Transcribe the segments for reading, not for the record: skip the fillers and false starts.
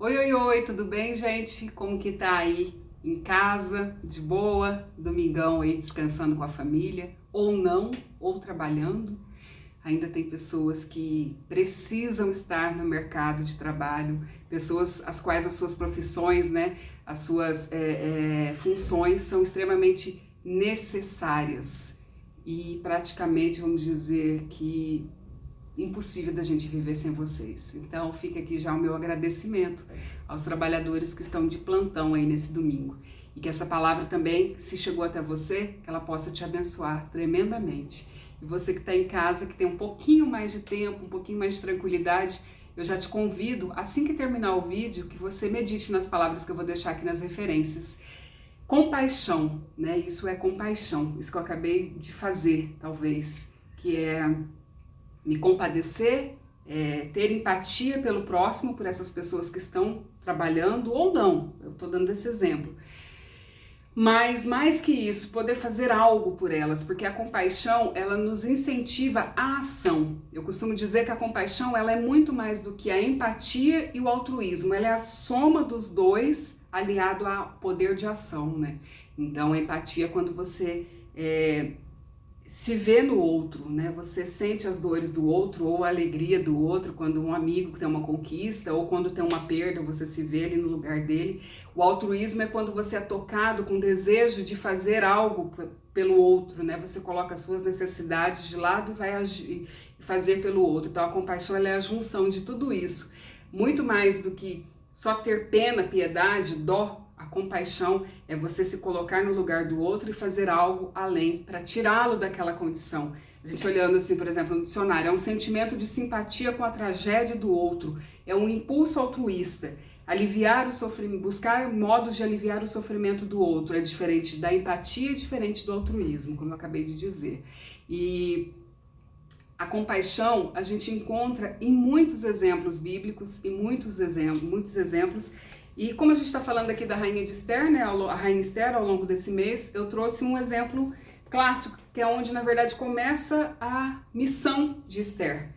Oi, oi, oi, tudo bem, gente? Como que tá aí? Em casa, de boa, domingão aí descansando com a família, ou não, ou trabalhando. Ainda tem pessoas que precisam estar no mercado de trabalho, pessoas as quais as suas profissões, né, as suas funções são extremamente necessárias e praticamente, vamos dizer que impossível da gente viver sem vocês. Então fica aqui já o meu agradecimento aos trabalhadores que estão de plantão aí nesse domingo. E que essa palavra também, se chegou até você, que ela possa te abençoar tremendamente. E você que está em casa, que tem um pouquinho mais de tempo, um pouquinho mais de tranquilidade, eu já te convido, assim que terminar o vídeo, que você medite nas palavras que eu vou deixar aqui nas referências. Compaixão, né? Isso é compaixão, isso que eu acabei de fazer, talvez, que é me compadecer, ter empatia pelo próximo, por essas pessoas que estão trabalhando ou não, eu estou dando esse exemplo. Mas mais que isso, poder fazer algo por elas, porque a compaixão, ela nos incentiva à ação. Eu costumo dizer que a compaixão, ela é muito mais do que a empatia e o altruísmo, ela é a soma dos dois aliado ao poder de ação, né? Então a empatia é quando você se vê no outro, né? Você sente as dores do outro ou a alegria do outro quando um amigo tem uma conquista ou quando tem uma perda, você se vê ali no lugar dele. O altruísmo é quando você é tocado com desejo de fazer algo pelo outro, né? Você coloca as suas necessidades de lado e vai agir e fazer pelo outro. Então a compaixão, ela é a junção de tudo isso. Muito mais do que só ter pena, piedade, dó. A compaixão é você se colocar no lugar do outro e fazer algo além para tirá-lo daquela condição. A gente olhando assim, por exemplo, no dicionário, é um sentimento de simpatia com a tragédia do outro, é um impulso altruísta. Aliviar o sofrimento, buscar modos de aliviar o sofrimento do outro é diferente da empatia, é diferente do altruísmo, como eu acabei de dizer. E a compaixão a gente encontra em muitos exemplos bíblicos, em muitos exemplos. E como a gente está falando aqui da Rainha de Esther, né, a Rainha Esther, ao longo desse mês, eu trouxe um exemplo clássico, que é onde, na verdade, começa a missão de Esther,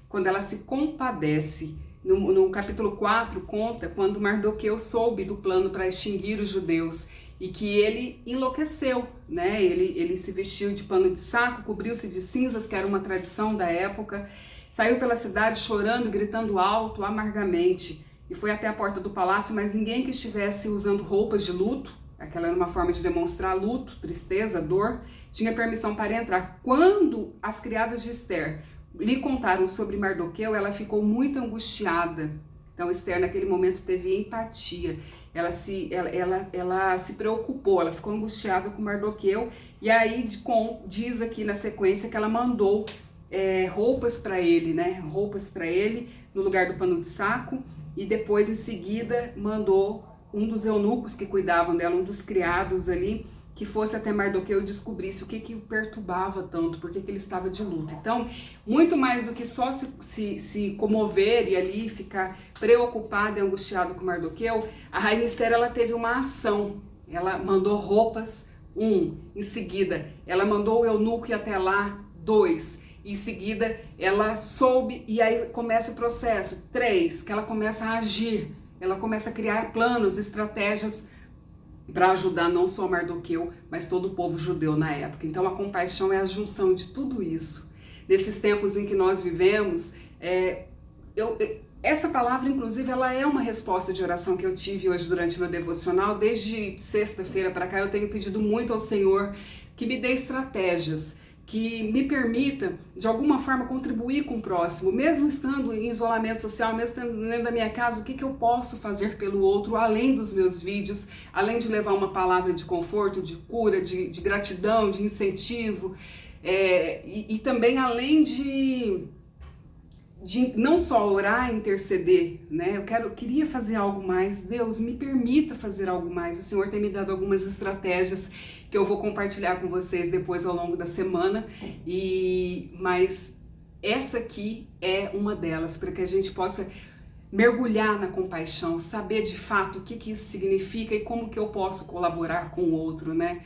quando ela se compadece. No capítulo 4, conta quando Mardoqueu soube do plano para extinguir os judeus e que ele enlouqueceu, né? Ele se vestiu de pano de saco, cobriu-se de cinzas, que era uma tradição da época, saiu pela cidade chorando e gritando alto, amargamente, e foi até a porta do palácio, mas ninguém que estivesse usando roupas de luto, aquela era uma forma de demonstrar luto, tristeza, dor, tinha permissão para entrar. Quando as criadas de Esther lhe contaram sobre Mardoqueu, ela ficou muito angustiada. Então Esther naquele momento teve empatia, ela se preocupou, ela ficou angustiada com Mardoqueu, e aí diz aqui na sequência que ela mandou roupas para ele, né? Roupas para ele no lugar do pano de saco. E depois, em seguida, mandou um dos eunucos que cuidavam dela, um dos criados ali, que fosse até Mardoqueu e descobrisse o que o perturbava tanto, por que ele estava de luto. Então, muito mais do que só se comover e ali ficar preocupada e angustiada com Mardoqueu, a Rainha Esther, ela teve uma ação. Ela mandou roupas, em seguida, ela mandou o eunuco ir até lá, 2. Em seguida, ela soube, e aí começa o processo. 3, que ela começa a agir, ela começa a criar planos, estratégias para ajudar não só Mardoqueu, mas todo o povo judeu na época. Então a compaixão é a junção de tudo isso. Nesses tempos em que nós vivemos, essa palavra, inclusive, ela é uma resposta de oração que eu tive hoje durante meu devocional. Desde sexta-feira para cá eu tenho pedido muito ao Senhor que me dê estratégias, que me permita, de alguma forma, contribuir com o próximo, mesmo estando em isolamento social, mesmo estando dentro da minha casa, o que eu posso fazer pelo outro, além dos meus vídeos, além de levar uma palavra de conforto, de cura, de gratidão, de incentivo, e também além de não só orar e interceder, né? Eu queria fazer algo mais. Deus, me permita fazer algo mais. O Senhor tem me dado algumas estratégias que eu vou compartilhar com vocês depois ao longo da semana, mas essa aqui é uma delas, para que a gente possa mergulhar na compaixão, saber de fato o que isso significa e como que eu posso colaborar com o outro, né?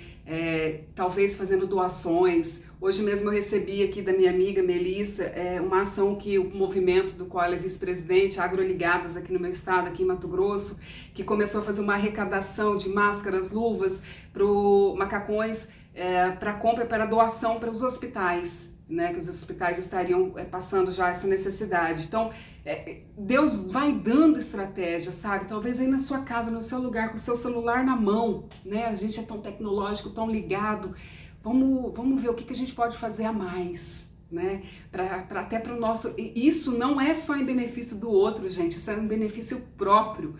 Talvez fazendo doações. Hoje mesmo eu recebi aqui da minha amiga Melissa uma ação que o movimento do qual ela é vice-presidente, Agroligadas aqui no meu estado, aqui em Mato Grosso, que começou a fazer uma arrecadação de máscaras, luvas, macacões, para compra, para doação para os hospitais, né, que os hospitais estariam passando já essa necessidade. Então, Deus vai dando estratégia, sabe? Talvez aí na sua casa, no seu lugar, com o seu celular na mão, né? A gente é tão tecnológico, tão ligado. Vamos ver o que a gente pode fazer a mais, né? Até para o nosso... Isso não é só em benefício do outro, gente. Isso é em benefício próprio.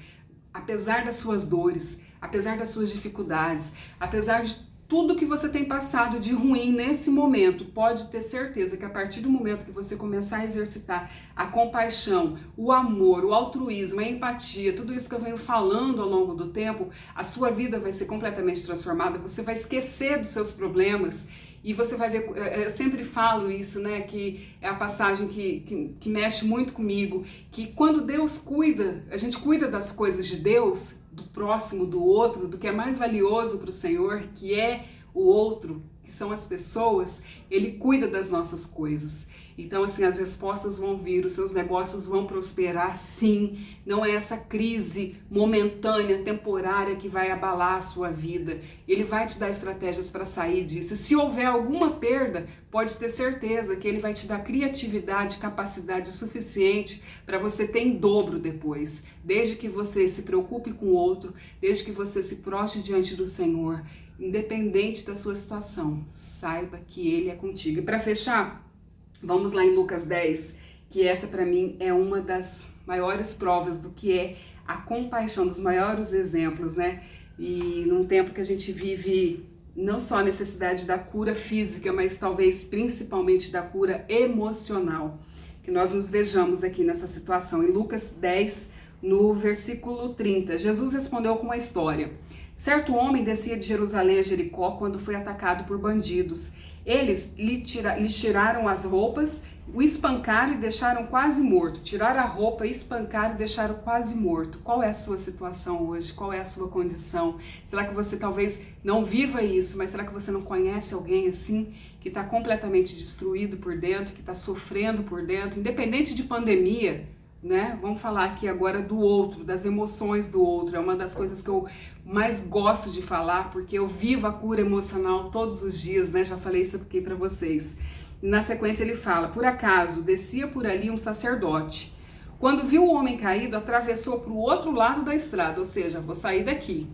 Apesar das suas dores, apesar das suas dificuldades, apesar de tudo que você tem passado de ruim nesse momento, pode ter certeza que a partir do momento que você começar a exercitar a compaixão, o amor, o altruísmo, a empatia, tudo isso que eu venho falando ao longo do tempo, a sua vida vai ser completamente transformada, você vai esquecer dos seus problemas e você vai ver, eu sempre falo isso, né, que é a passagem que mexe muito comigo, que quando Deus cuida, a gente cuida das coisas de Deus, do próximo, do outro, do que é mais valioso para o Senhor, que é o outro, que são as pessoas, Ele cuida das nossas coisas. Então, assim, as respostas vão vir, os seus negócios vão prosperar, sim. Não é essa crise momentânea, temporária, que vai abalar a sua vida. Ele vai te dar estratégias para sair disso. Se houver alguma perda, pode ter certeza que Ele vai te dar criatividade, capacidade suficiente para você ter em dobro depois. Desde que você se preocupe com o outro, desde que você se prostre diante do Senhor, independente da sua situação, saiba que Ele é contigo. E para fechar, vamos lá em Lucas 10, que essa para mim é uma das maiores provas do que é a compaixão, dos maiores exemplos, né? E num tempo que a gente vive não só a necessidade da cura física, mas talvez principalmente da cura emocional, que nós nos vejamos aqui nessa situação. Em Lucas 10, no versículo 30, Jesus respondeu com uma história. Certo homem descia de Jerusalém a Jericó quando foi atacado por bandidos. Eles lhe tiraram as roupas, o espancaram e deixaram quase morto. Tiraram a roupa, espancaram e deixaram quase morto. Qual é a sua situação hoje? Qual é a sua condição? Será que você talvez não viva isso, mas será que você não conhece alguém assim, que está completamente destruído por dentro, que está sofrendo por dentro, independente de pandemia, né? Vamos falar aqui agora do outro, das emoções do outro. É uma das coisas que eu mais gosto de falar, porque eu vivo a cura emocional todos os dias, né? Já falei isso aqui para vocês. Na sequência ele fala: por acaso descia por ali um sacerdote. Quando viu o homem caído, atravessou para o outro lado da estrada, ou seja, vou sair daqui.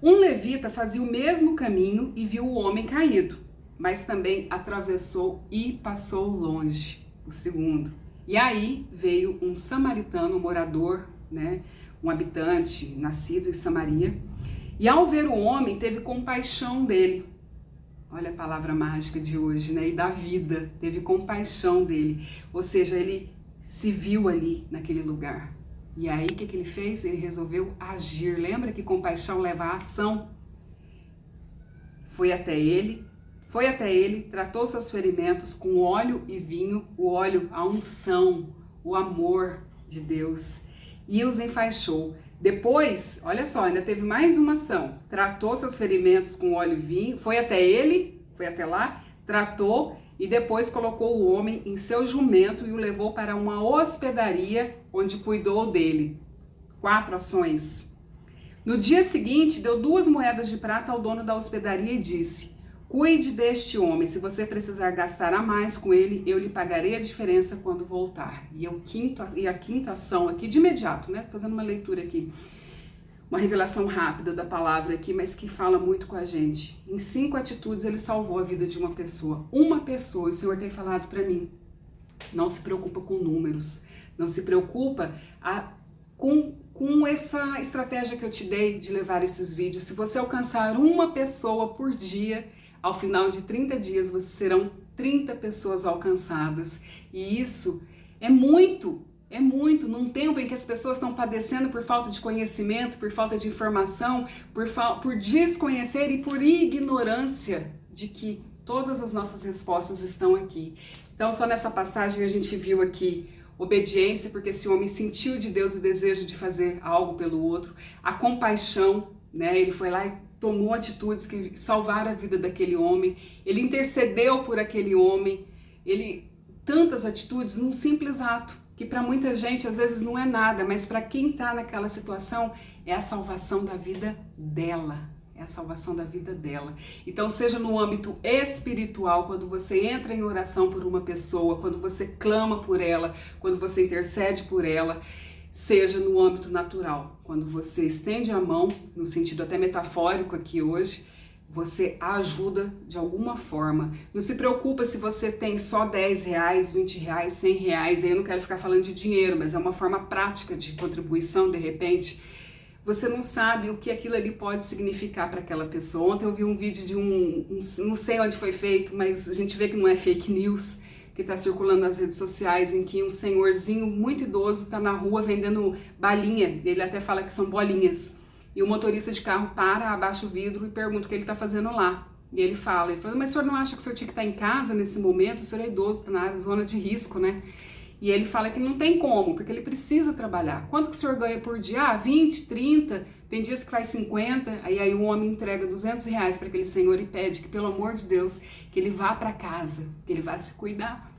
Um levita fazia o mesmo caminho e viu o homem caído, mas também atravessou e passou longe. O segundo. E aí veio um samaritano, um morador, né, um habitante nascido em Samaria, e ao ver o homem teve compaixão dele. Olha a palavra mágica de hoje, né? E da vida, teve compaixão dele. Ou seja, ele se viu ali naquele lugar. E aí o que ele fez? Ele resolveu agir. Lembra que compaixão leva à ação? Foi até ele, tratou seus ferimentos com óleo e vinho, o óleo, a unção, o amor de Deus, e os enfaixou. Depois, olha só, ainda teve mais uma ação. Tratou seus ferimentos com óleo e vinho, foi até lá, tratou e depois colocou o homem em seu jumento e o levou para uma hospedaria onde cuidou dele. 4 ações. No dia seguinte, deu 2 moedas de prata ao dono da hospedaria e disse: cuide deste homem, se você precisar gastar a mais com ele, eu lhe pagarei a diferença quando voltar. E a quinta ação aqui, de imediato, né? Fazendo uma leitura aqui, uma revelação rápida da palavra aqui, mas que fala muito com a gente. Em 5 atitudes ele salvou a vida de uma pessoa. Uma pessoa, o Senhor tem falado para mim, não se preocupa com números, não se preocupa com essa estratégia que eu te dei de levar esses vídeos. Se você alcançar uma pessoa por dia, ao final de 30 dias, serão 30 pessoas alcançadas. E isso é muito, num tempo em que as pessoas estão padecendo por falta de conhecimento, por falta de informação, por desconhecer e por ignorância de que todas as nossas respostas estão aqui. Então, só nessa passagem a gente viu aqui obediência, porque esse homem sentiu de Deus o desejo de fazer algo pelo outro, a compaixão, né? Ele foi lá e tomou atitudes que salvaram a vida daquele homem, ele intercedeu por aquele homem, tantas atitudes num simples ato, que para muita gente às vezes não é nada, mas para quem está naquela situação é a salvação da vida dela. É a salvação da vida dela. Então, seja no âmbito espiritual, quando você entra em oração por uma pessoa, quando você clama por ela, quando você intercede por ela, seja no âmbito natural, quando você estende a mão, no sentido até metafórico aqui hoje, você ajuda de alguma forma. Não se preocupa se você tem só 10 reais, 20 reais, 100 reais, aí eu não quero ficar falando de dinheiro, mas é uma forma prática de contribuição, de repente. Você não sabe o que aquilo ali pode significar para aquela pessoa. Ontem eu vi um vídeo de não sei onde foi feito, mas a gente vê que não é fake news, que está circulando nas redes sociais, em que um senhorzinho muito idoso está na rua vendendo balinha, ele até fala que são bolinhas, e o motorista de carro para, abaixa o vidro e pergunta o que ele está fazendo lá. E ele fala, mas o senhor não acha que o senhor tinha que estar em casa nesse momento? O senhor é idoso, está na zona de risco, né? E ele fala que não tem como, porque ele precisa trabalhar. Quanto que o senhor ganha por dia? Ah, 20, 30, tem dias que faz 50, aí o homem entrega 200 reais para aquele senhor e pede que, pelo amor de Deus, que ele vá para casa, que ele vá se cuidar.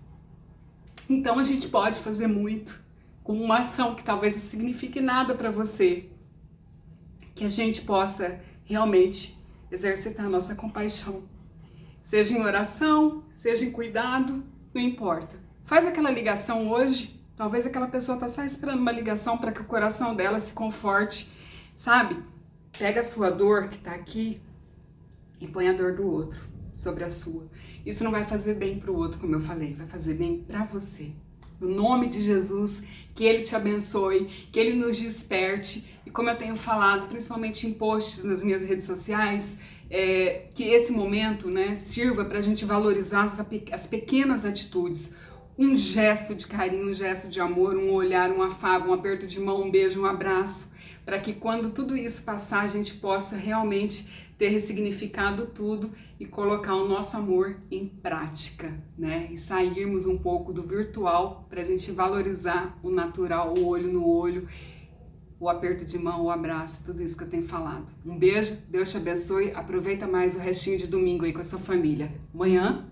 Então a gente pode fazer muito com uma ação que talvez não signifique nada para você, que a gente possa realmente exercitar a nossa compaixão. Seja em oração, seja em cuidado, não importa. Faz aquela ligação hoje, talvez aquela pessoa está só esperando uma ligação para que o coração dela se conforte, sabe? Pega a sua dor que está aqui e põe a dor do outro sobre a sua. Isso não vai fazer bem para o outro, como eu falei, vai fazer bem para você. No nome de Jesus, que Ele te abençoe, que Ele nos desperte e, como eu tenho falado, principalmente em posts nas minhas redes sociais, que esse momento, né, sirva para a gente valorizar as pequenas atitudes. Um gesto de carinho, um gesto de amor, um olhar, um afago, um aperto de mão, um beijo, um abraço, para que quando tudo isso passar, a gente possa realmente ter ressignificado tudo e colocar o nosso amor em prática, né? E sairmos um pouco do virtual para a gente valorizar o natural, o olho no olho, o aperto de mão, o abraço, tudo isso que eu tenho falado. Um beijo, Deus te abençoe, aproveita mais o restinho de domingo aí com a sua família. Amanhã